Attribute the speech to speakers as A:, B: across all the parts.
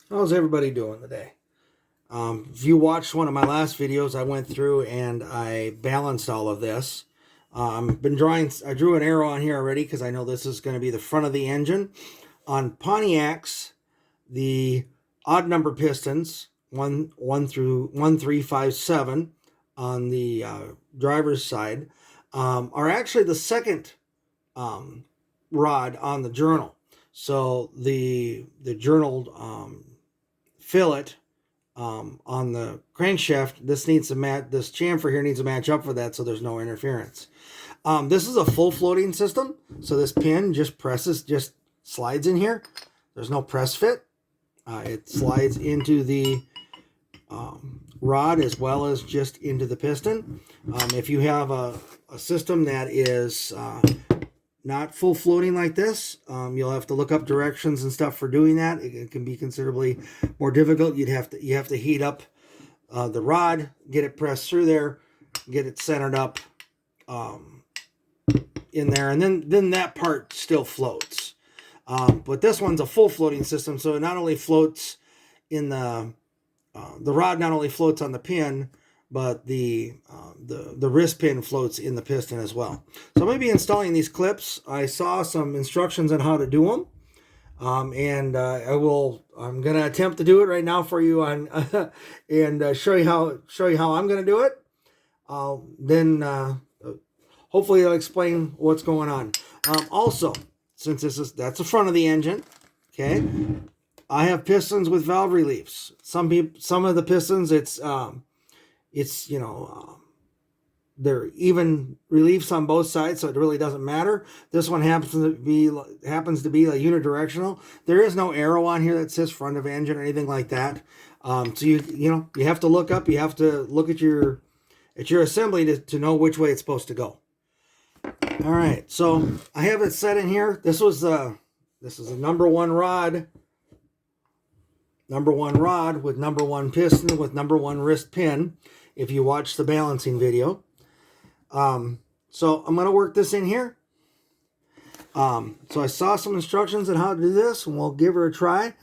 A: How's everybody doing today? If you watched one of my last videos, I went through and I balanced all of this. I drew an arrow on here already because I know this is going to be the front of the engine. On Pontiacs, the odd number pistons, 1 through 1, 3, 5, 7 on the driver's side, are actually the second rod on the journal. So the journal fillet on the crankshaft, this chamfer here needs to match up for that so there's no interference. This is a full floating system, so this pin just slides in here. There's no press fit. It slides into the rod as well as just into the piston. If you have a system that is not full floating like this, you'll have to look up directions and stuff for doing that. It can be considerably more difficult. You have to heat up the rod, get it pressed through there, get it centered up in there, and then that part still floats. But this one's a full floating system, so it not only floats in the rod not only floats on the pin, but the wrist pin floats in the piston as well. So I'm going to be installing these clips. I saw some instructions on how to do them, and I'm going to attempt to do it right now for you on and show you how I'm going to do it. Then hopefully I'll explain what's going on. Also, since that's the front of the engine, okay. I have pistons with valve reliefs. Some of the pistons, they're even reliefs on both sides, so it really doesn't matter. This one happens to be like unidirectional. There is no arrow on here that says front of engine or anything like that. So you have to look up. You have to look at your assembly to know which way it's supposed to go. All right, so I have it set in here. This is a number one rod. Number one rod with number one piston with number one wrist pin, if you watch the balancing video. So I'm going to work this in here. So I saw some instructions on how to do this, and we'll give her a try.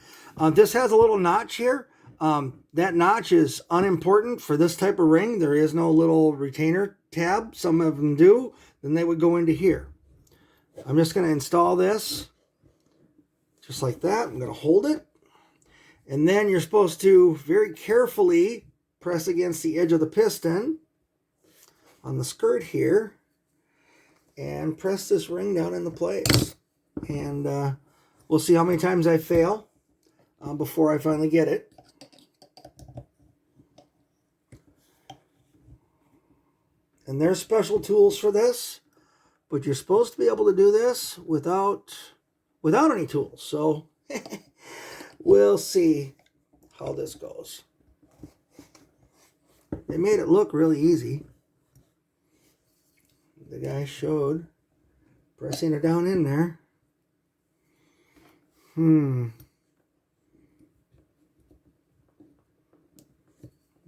A: This has a little notch here. That notch is unimportant for this type of ring. There is no little retainer tab. Some of them do. Then they would go into here. I'm just going to install this just like that. I'm going to hold it. And then you're supposed to very carefully press against the edge of the piston on the skirt here and press this ring down into place. And we'll see how many times I fail before I finally get it. And there's special tools for this, but you're supposed to be able to do this without any tools. So we'll see how this goes. They made it look really easy. The guy showed pressing it down in there.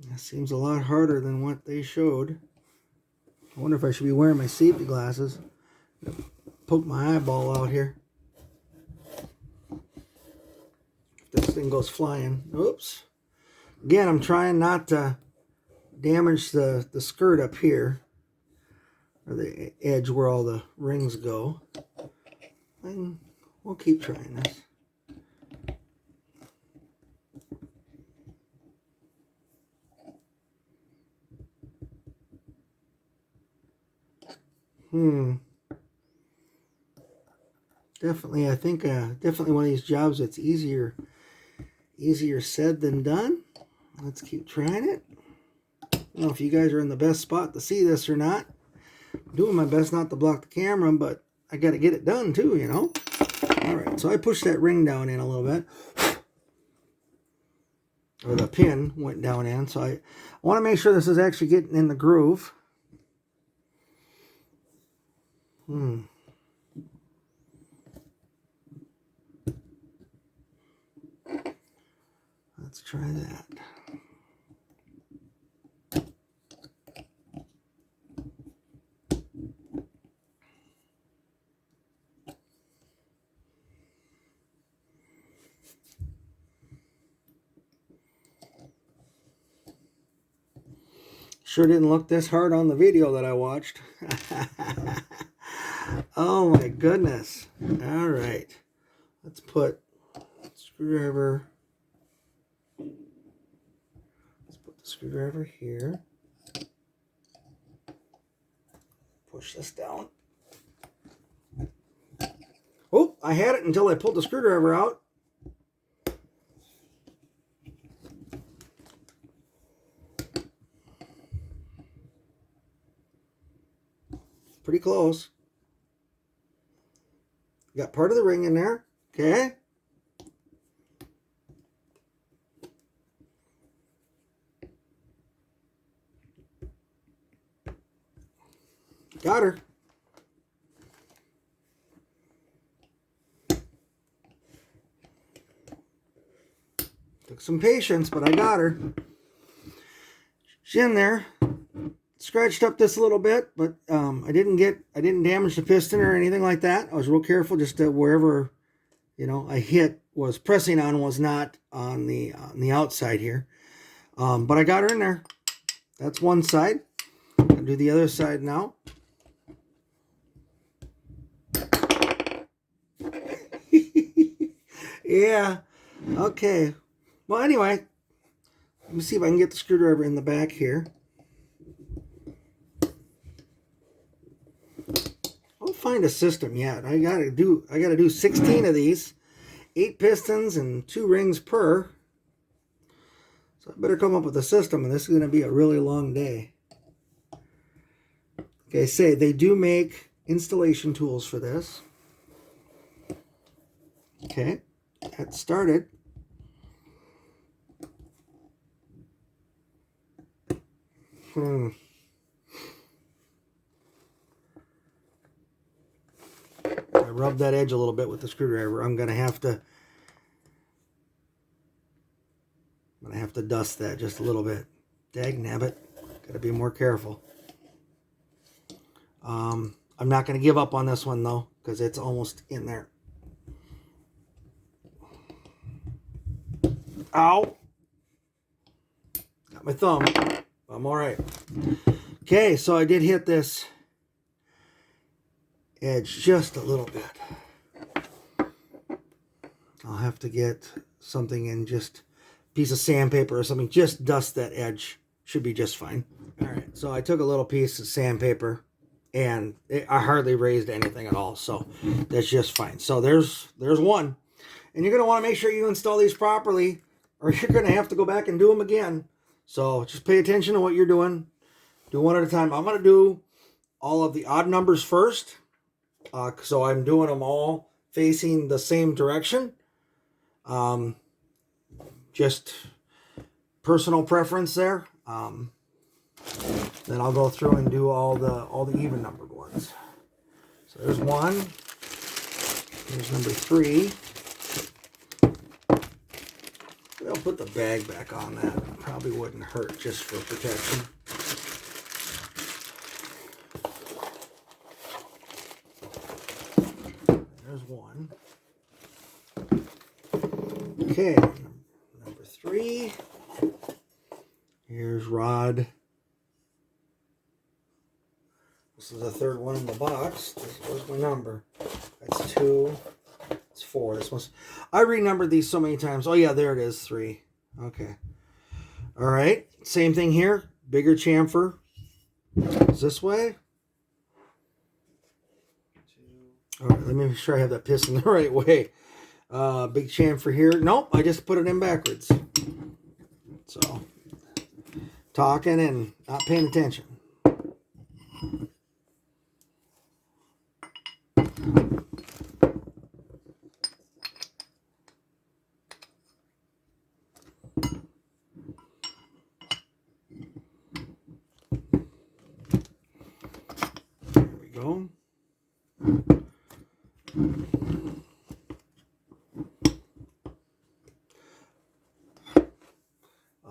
A: That seems a lot harder than what they showed. I wonder if I should be wearing my safety glasses. Poke my eyeball out here. This thing goes flying. Oops. Again, I'm trying not to damage the skirt up here, or the edge where all the rings go. And we'll keep trying this. Definitely, I think definitely one of these jobs that's easier said than done. Let's keep trying it. I don't know if you guys are in the best spot to see this or not. I'm doing my best not to block the camera, but I got to get it done too, you know. All right, so I pushed that ring down in a little bit. Or the pin went down in, so I want to make sure this is actually getting in the groove. Let's try that. Sure didn't look this hard on the video that I watched. Oh my goodness. All right. Let's put screwdriver. Let's put the screwdriver here. Push this down. Oh, I had it until I pulled the screwdriver out. Pretty close. Got part of the ring in there. Okay. Got her. Took some patience, but I got her. She's in there. Scratched up this a little bit, but I didn't damage the piston or anything like that. I was real careful, just to wherever, you know, I hit was pressing on was not on the outside here. But I got her in there. That's one side. I'll do the other side now. Yeah. Okay. Well, anyway, let me see if I can get the screwdriver in the back here. I'll find a system yet. I gotta do 16 of these, 8 pistons and 2 rings per. So I better come up with a system, and this is going to be a really long day. Okay, say they do make installation tools for this. Okay, that started. I rubbed that edge a little bit with the screwdriver. I'm gonna have to dust that just a little bit. Dagnabbit. Gotta be more careful. I'm not gonna give up on this one though, because it's almost in there. Ow! Got my thumb. I'm alright. Okay, so I did hit this edge just a little bit. I'll have to get something and just a piece of sandpaper or something, just dust that edge. Should be just fine. Alright, so I took a little piece of sandpaper and I hardly raised anything at all, so that's just fine. So there's one. And you're going to want to make sure you install these properly, or you're going to have to go back and do them again. So just pay attention to what you're doing. Do one at a time. I'm going to do all of the odd numbers first. So I'm doing them all facing the same direction. Just personal preference there. Then I'll go through and do all the even numbered ones. So there's one. Here's number 3. I'll put the bag back on that. It probably wouldn't hurt just for protection. There's one. Okay, number 3. Here's rod. This is the third one in the box. Where's my number? That's 2. It's 4. This one's. I renumbered these so many times. Oh yeah, there it is. 3. Okay. All right. Same thing here. Bigger chamfer. Is this way? 2. All right. Let me make sure I have that piston the right way. Big chamfer here. Nope. I just put it in backwards. So talking and not paying attention.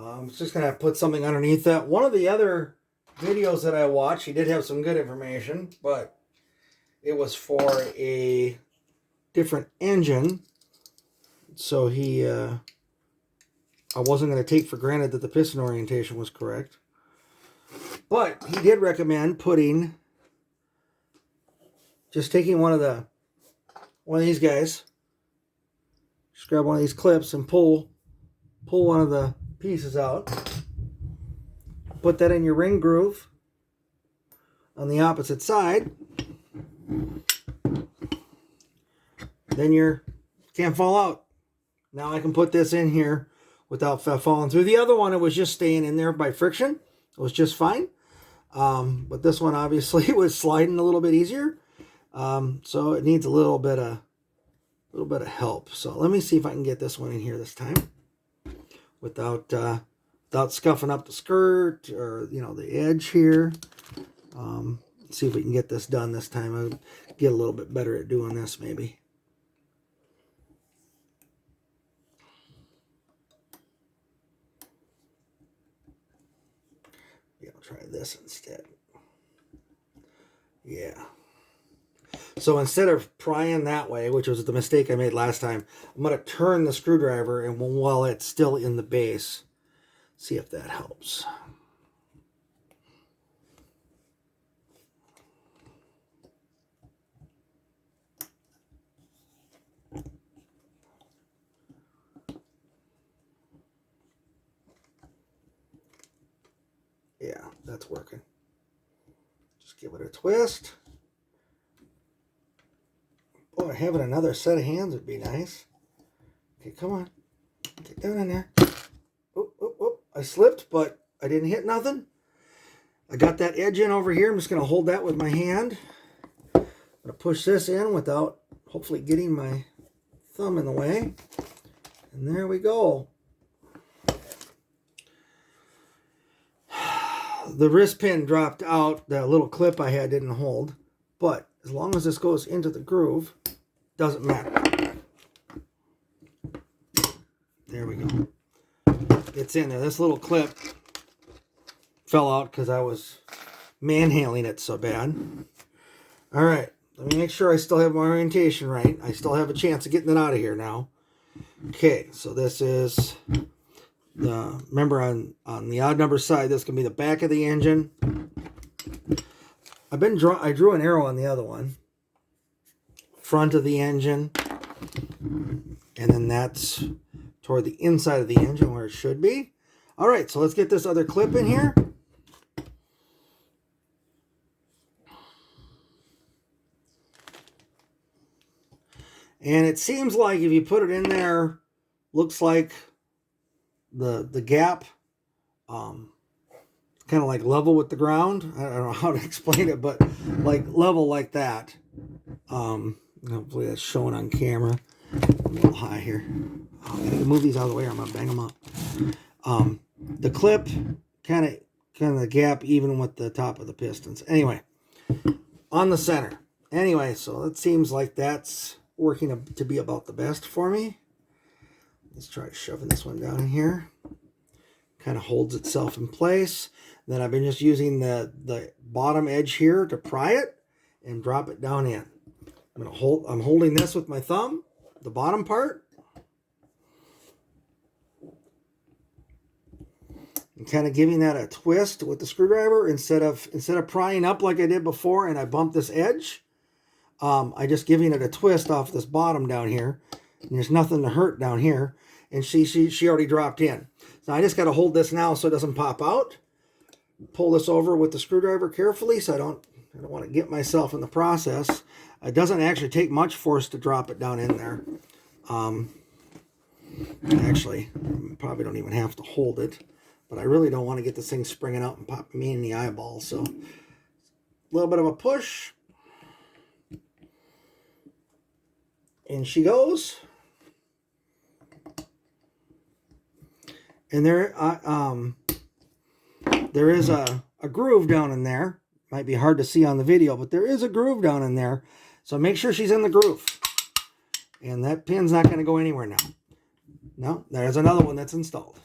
A: I'm just going to put something underneath that. One of the other videos that I watched, he did have some good information, but it was for a different engine. So I wasn't going to take for granted that the piston orientation was correct. But he did recommend taking one of these guys, just grab one of these clips and pull one of the pieces out. Put that in your ring groove on the opposite side. Then you can't fall out. Now I can put this in here without falling through. The other one, it was just staying in there by friction. It was just fine. But this one obviously was sliding a little bit easier. So it needs a little bit of help. So let me see if I can get this one in here this time without scuffing up the skirt or, you know, the edge here. See if we can get this done this time. I'll get a little bit better at doing this maybe. Yeah, I'll try this instead. Yeah. So instead of prying that way, which was the mistake I made last time, I'm going to turn the screwdriver and while it's still in the base, see if that helps. Yeah, that's working. Just give it a twist. Boy, having another set of hands would be nice. Okay, come on. Get down in there. Oh, oh, oh. I slipped, but I didn't hit nothing. I got that edge in over here. I'm just going to hold that with my hand. I'm going to push this in without hopefully getting my thumb in the way. And there we go. The wrist pin dropped out. That little clip I had didn't hold. But as long as this goes into the groove, doesn't matter. There we go. It's in there. This little clip fell out because I was manhandling it so bad. All right. Let me make sure I still have my orientation right. I still have a chance of getting it out of here now. Okay, so this is the, remember on the odd number side, this can be the back of the engine. I drew an arrow on the other one. Front of the engine. And then that's toward the inside of the engine where it should be. All right, so let's get this other clip in here. And it seems like if you put it in there, looks like the gap kind of like level with the ground. I don't know how to explain it, but like level like that. Hopefully that's showing on camera. I'm a little high here. Oh, I gotta move these out of the way or I'm gonna bang them up. The clip kind of the gap even with the top of the pistons. Anyway, on the center. Anyway, so it seems like that's working to be about the best for me. Let's try shoving this one down in here. Kind of holds itself in place. Then I've been just using the bottom edge here to pry it and drop it down in. I'm holding this with my thumb, the bottom part. And kind of giving that a twist with the screwdriver instead of prying up like I did before and I bumped this edge. I just giving it a twist off this bottom down here. And there's nothing to hurt down here. And she already dropped in. So I just got to hold this now so it doesn't pop out. Pull this over with the screwdriver carefully so I don't want to get myself in the process. It doesn't actually take much force to drop it down in there. Actually, I probably don't even have to hold it. But I really don't want to get this thing springing out and popping me in the eyeball. So a little bit of a push. And she goes. And there is a groove down in there. Might be hard to see on the video, but there is a groove down in there. So make sure she's in the groove. And that pin's not going to go anywhere now. No, there's another one that's installed.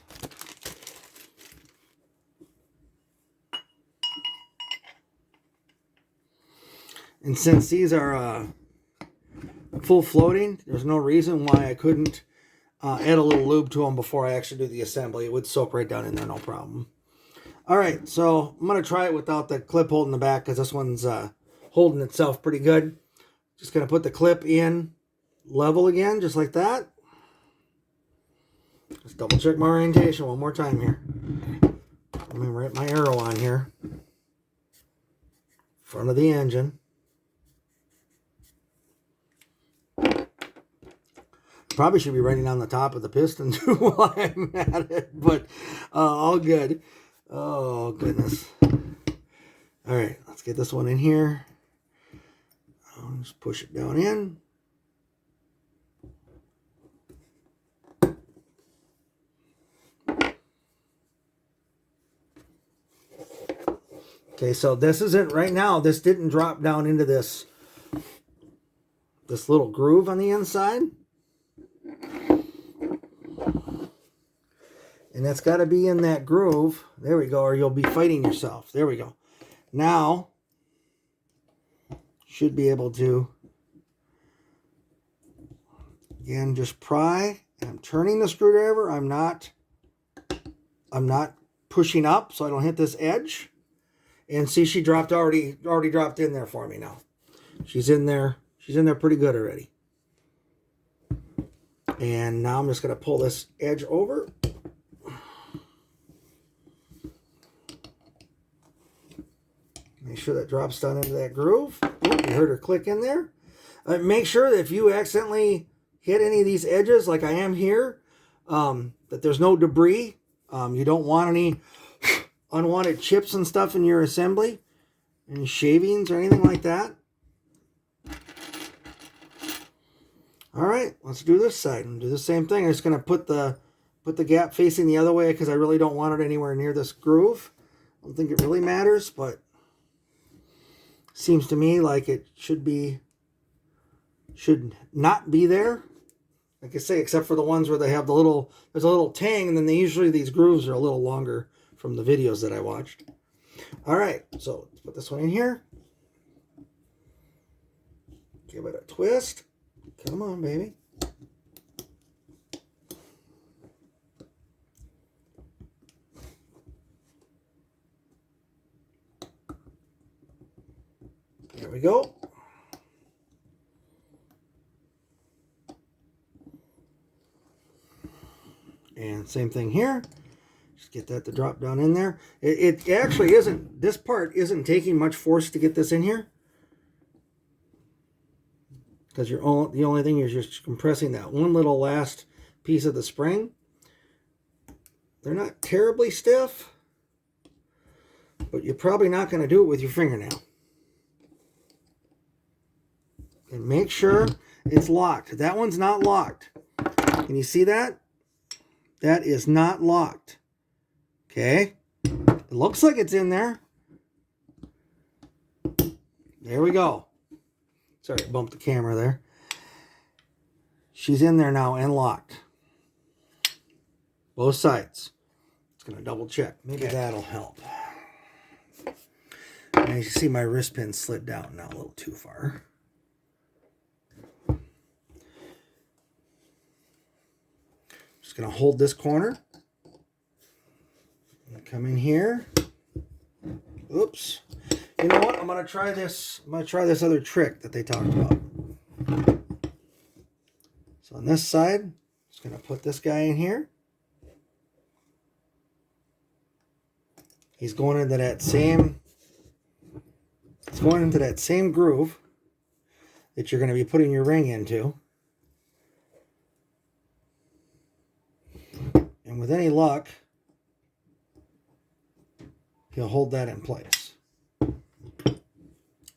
A: And since these are full floating, there's no reason why I couldn't add a little lube to them before I actually do the assembly. It would soak right down in there, no problem. All right, so I'm going to try it without the clip holding the back because this one's holding itself pretty good. Just going to put the clip in level again, just like that. Just double check my orientation one more time here. Let me write my arrow on here. Front of the engine. Probably should be writing on the top of the piston too while I'm at it, but all good. Oh, goodness. All right, let's get this one in here. I'll just push it down in. Okay, so this is it right now. This didn't drop down into this little groove on the inside. And that's got to be in that groove. There we go, or you'll be fighting yourself. There we go. Now, should be able to, again, just pry. I'm turning the screwdriver. I'm not pushing up so I don't hit this edge. And see, she dropped already dropped in there for me now. She's in there. She's in there pretty good already. And now I'm just going to pull this edge over. Make sure that drops down into that groove. Oh, you heard her click in there. Make sure that if you accidentally hit any of these edges, like I am here, that there's no debris. You don't want any unwanted chips and stuff in your assembly, any shavings or anything like that. All right, let's do this side and do the same thing. I'm just going to put the gap facing the other way because I really don't want it anywhere near this groove. I don't think it really matters, but seems to me like it should not be there. Like I say, except for the ones where they have there's a little tang, and then usually these grooves are a little longer from the videos that I watched. All right, so let's put this one in here. Give it a twist. Come on, baby. There we go. And same thing here. Just get that to drop down in there. It actually isn't, this part isn't taking much force to get this in here. Because the only thing is just compressing that one little last piece of the spring. They're not terribly stiff, but you're probably not going to do it with your fingernail. And make sure it's locked. That one's not locked. Can you see that? That is not locked. Okay? It looks like it's in there. There we go. Sorry, I bumped the camera there. She's in there now and locked. Both sides. It's going to double check. Maybe that'll help. As you see, my wrist pin slid down now a little too far. Just going to hold this corner. Come in here. Oops. You know what? I'm going to try this. I'm going to try this other trick that they talked about. So on this side, I'm just going to put this guy in here. He's going into that same. It's going into that same groove that you're going to be putting your ring into. And with any luck, he'll hold that in place.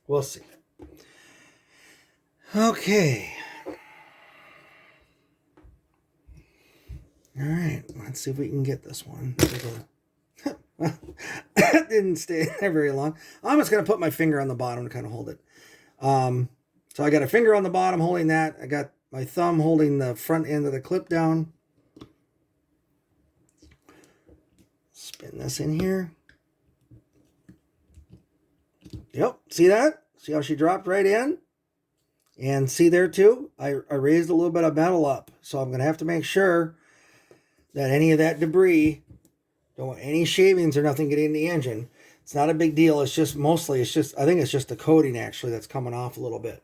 A: We'll see. Okay. All right. Let's see if we can get this one. That didn't stay there very long. I'm just going to put my finger on the bottom to kind of hold it. So I got a finger on the bottom holding that. I got my thumb holding the front end of the clip down. Spin this in here. Yep, see that? See how she dropped right in? And see there too? I raised a little bit of metal up. So I'm going to have to make sure that any of that debris Don't want any shavings or nothing getting in the engine. It's not a big deal. It's just mostly, I think it's just the coating actually that's coming off a little bit.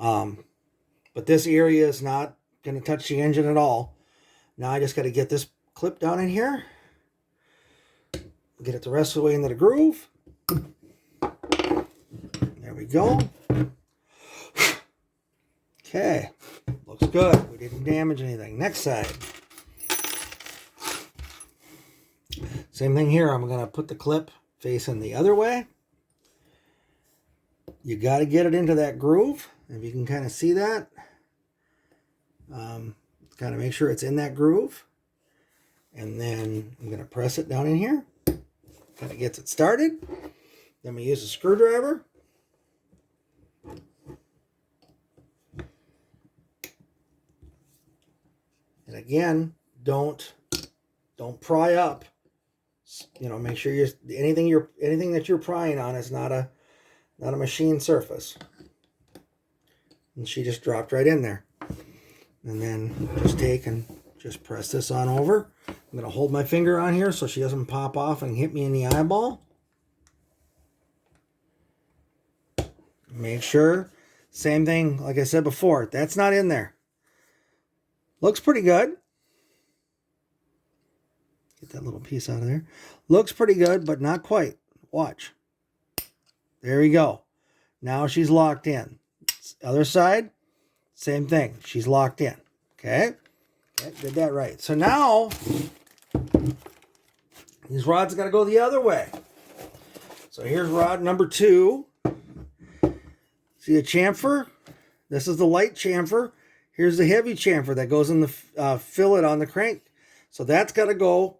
A: But this area is not going to touch the engine at all. Now I just got to get this clip down in here. Get it the rest of the way into the groove. There we go. Okay, looks good. We didn't damage anything. Next side. Same thing here. I'm going to put the clip facing the other way. You got to get it into that groove. If you can kind of see that. Kind of make sure it's in that groove. And then I'm going to press it down in here. Kind of gets it started. Then we use a screwdriver. And again, don't pry up. You know, make sure anything that you're prying on is not a machine surface. And she just dropped right in there. And then just take and just press this on over. I'm going to hold my finger on here so she doesn't pop off and hit me in the eyeball. Make sure, same thing like I said before, that's not in there. Looks pretty good. Get that little piece out of there. Looks pretty good, but not quite. Watch. There we go. Now she's locked in. Other side, same thing. She's locked in. Okay? Did that right. So now, these rods got to go the other way. So here's rod number 2. See a chamfer? This is the light chamfer. Here's the heavy chamfer that goes in the fillet on the crank. So that's got to go,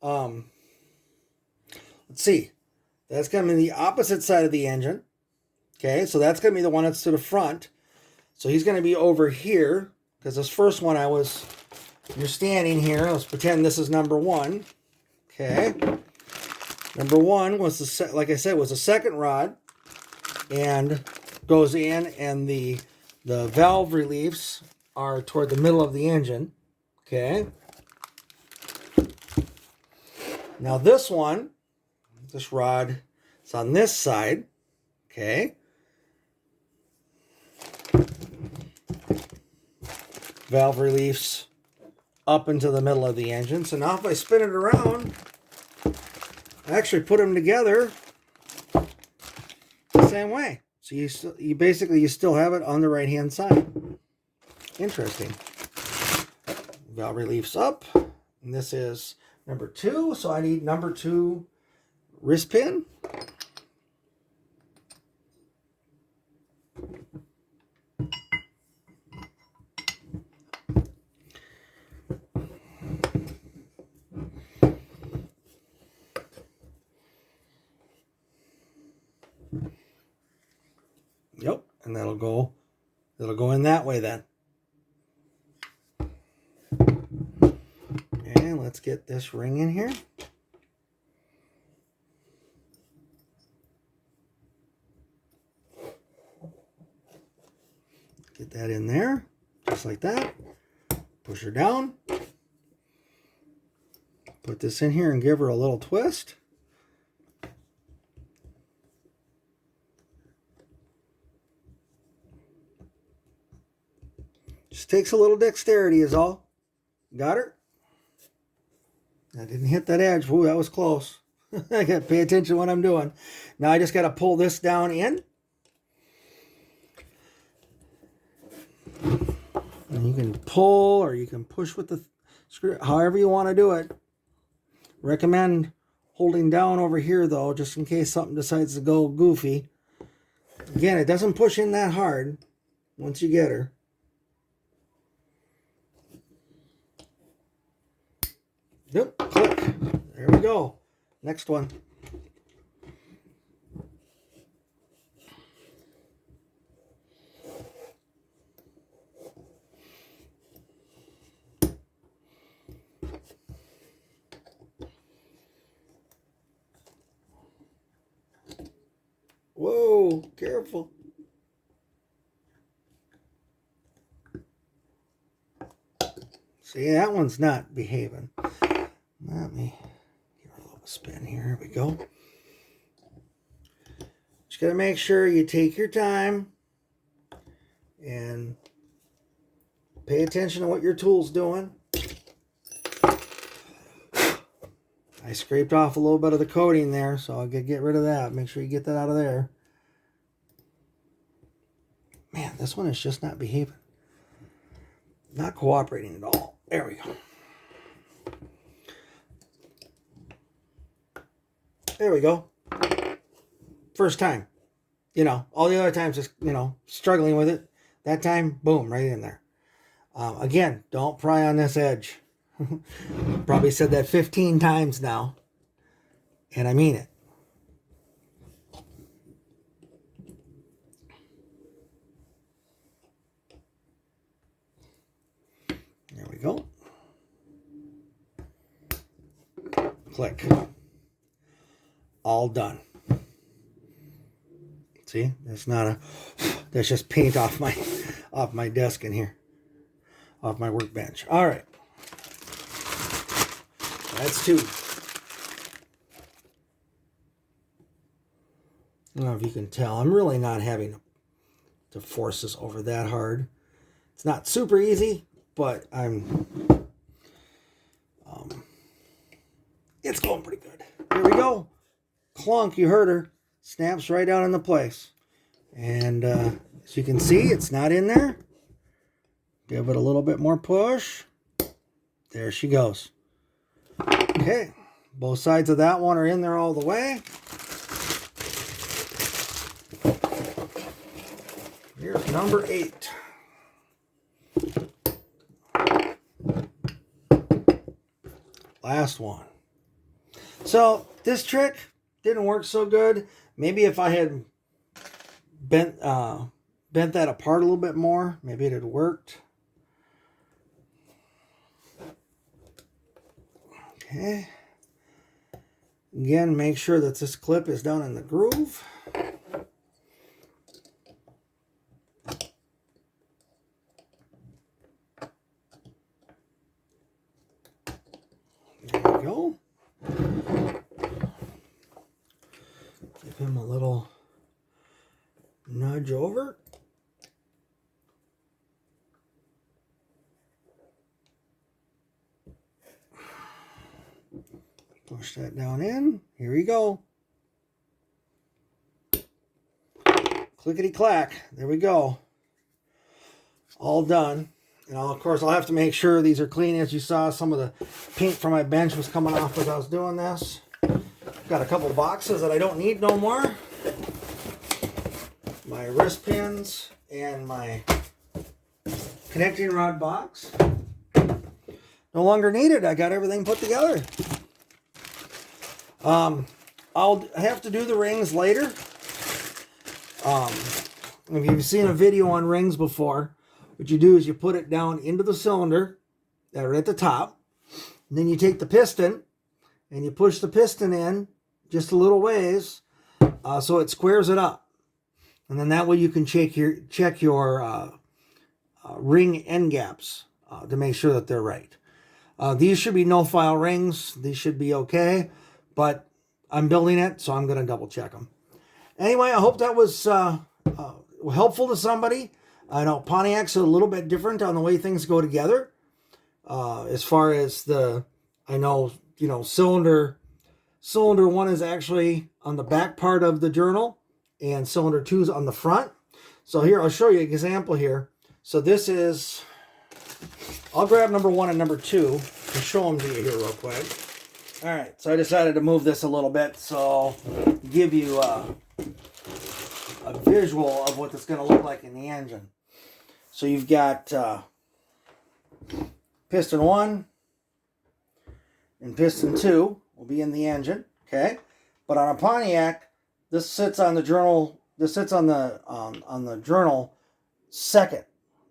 A: let's see. That's coming the opposite side of the engine. Okay, so that's going to be the one that's to the front. So he's going to be over here. Because this first one you're standing here. Let's pretend this is number 1. Okay. Number 1 was, like I said, was the second rod. And goes in, and the valve reliefs are toward the middle of the engine. Okay. Now this rod is on this side. Okay. Valve reliefs up into the middle of the engine. So now if I spin it around, I actually put them together the same way. So you basically still have it on the right hand side. Interesting. Valve reliefs up, and this is number 2. So I need number 2 wrist pin. Yep, and that'll go in that way then. And let's get this ring in here. Get that in there, just like that. Push her down. Put this in here and give her a little twist. Just takes a little dexterity is all. Got her? I didn't hit that edge. Ooh, that was close. I got to pay attention to what I'm doing. Now I just got to pull this down in. And you can pull or you can push with the screw, however you want to do it. Recommend holding down over here though, just in case something decides to go goofy. Again, it doesn't push in that hard once you get her. Yep, click. There we go. Next one. Whoa, careful. See, that one's not behaving. Let me give her a spin here. Here we go. Just got to make sure you take your time and pay attention to what your tool's doing. I scraped off a little bit of the coating there, so I'll get rid of that. Make sure you get that out of there. Man, this one is just not behaving. Not cooperating at all. There we go. There we go. First time. You know, all the other times just, you know, struggling with it. That time, boom, right in there. Again, don't pry on this edge. Probably said that 15 times now. And I mean it. There we go. Click. All done. See, that's not a, that's just paint off my desk in here, off my workbench. All right, that's two. I don't know if you can tell, I'm really not having to force this over that hard. It's not super easy, but it's going pretty good. Here we go. Clunk, you heard her. Snaps right down into place. And as you can see, it's not in there. Give it a little bit more push. There she goes. Okay. Both sides of that one are in there all the way. Here's number 8. Last one. So this trick didn't work so good. Maybe if I had bent that apart a little bit more, maybe it had worked. Okay. Again, make sure that this clip is down in the groove. There we go. Give him a little nudge over. Push that down in. Here we go. Clickety clack. There we go. All done. And of course, I'll have to make sure these are clean. As you saw, some of the paint from my bench was coming off as I was doing this. Got a couple of boxes that I don't need no more. My wrist pins and my connecting rod box. No longer needed. I got everything put together. I'll have to do the rings later. If you've seen a video on rings before, what you do is you put it down into the cylinder that are at the top. And then you take the piston and you push the piston in just a little ways so it squares it up. And then that way you can check your ring end gaps to make sure that they're right. These should be no-file rings. These should be okay. But I'm building it, so I'm going to double check them. Anyway, I hope that was helpful to somebody. I know Pontiac's a little bit different on the way things go together. As far as cylinder 1 is actually on the back part of the journal, and cylinder 2 is on the front. So here, I'll show you an example here. So this is, I'll grab number 1 and number 2 and show them to you here real quick. All right, so I decided to move this a little bit so give you a visual of what it's going to look like in the engine. So you've got piston 1 and piston 2 will be in the engine, okay? But on a Pontiac, this sits on the journal. This sits on the journal second,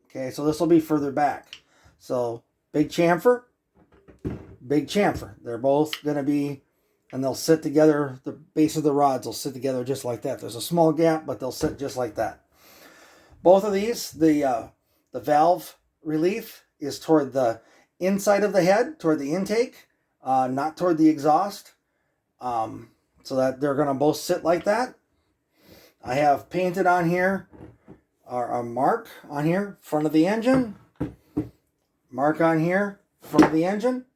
A: okay? So this will be further back. So big chamfer. Big chamfer. They're both going to be, and they'll sit together. The base of the rods will sit together just like that. There's a small gap, but they'll sit just like that. Both of these, the valve relief is toward the inside of the head, toward the intake, not toward the exhaust. so that they're going to both sit like that. I have painted on here, or a mark on here, front of the engine. Mark on here, front of the engine.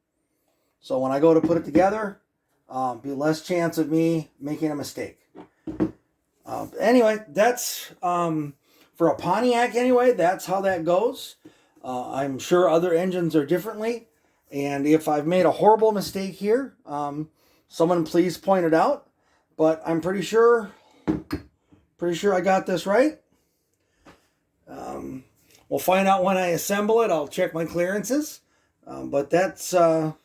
A: So when I go to put it together, be less chance of me making a mistake. Anyway, that's for a Pontiac anyway, that's how that goes. I'm sure other engines are differently. And if I've made a horrible mistake here, someone please point it out. But I'm pretty sure I got this right. We'll find out when I assemble it. I'll check my clearances. But that's all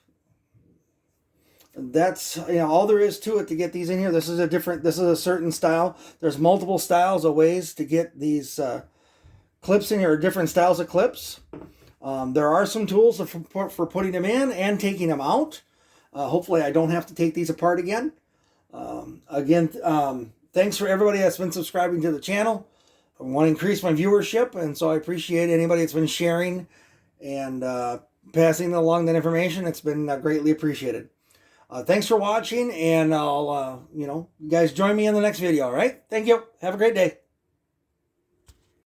A: there is to it to get these in here. This is a certain style. There's multiple styles of ways to get these clips in here, or different styles of clips. There are some tools for putting them in and taking them out. Hopefully I don't have to take these apart again. Thanks for everybody that's been subscribing to the channel. I want to increase my viewership, and so I appreciate anybody that's been sharing and passing along that information. It's been greatly appreciated. Thanks for watching, and I'll, you guys join me in the next video, all right? Thank you. Have a great day.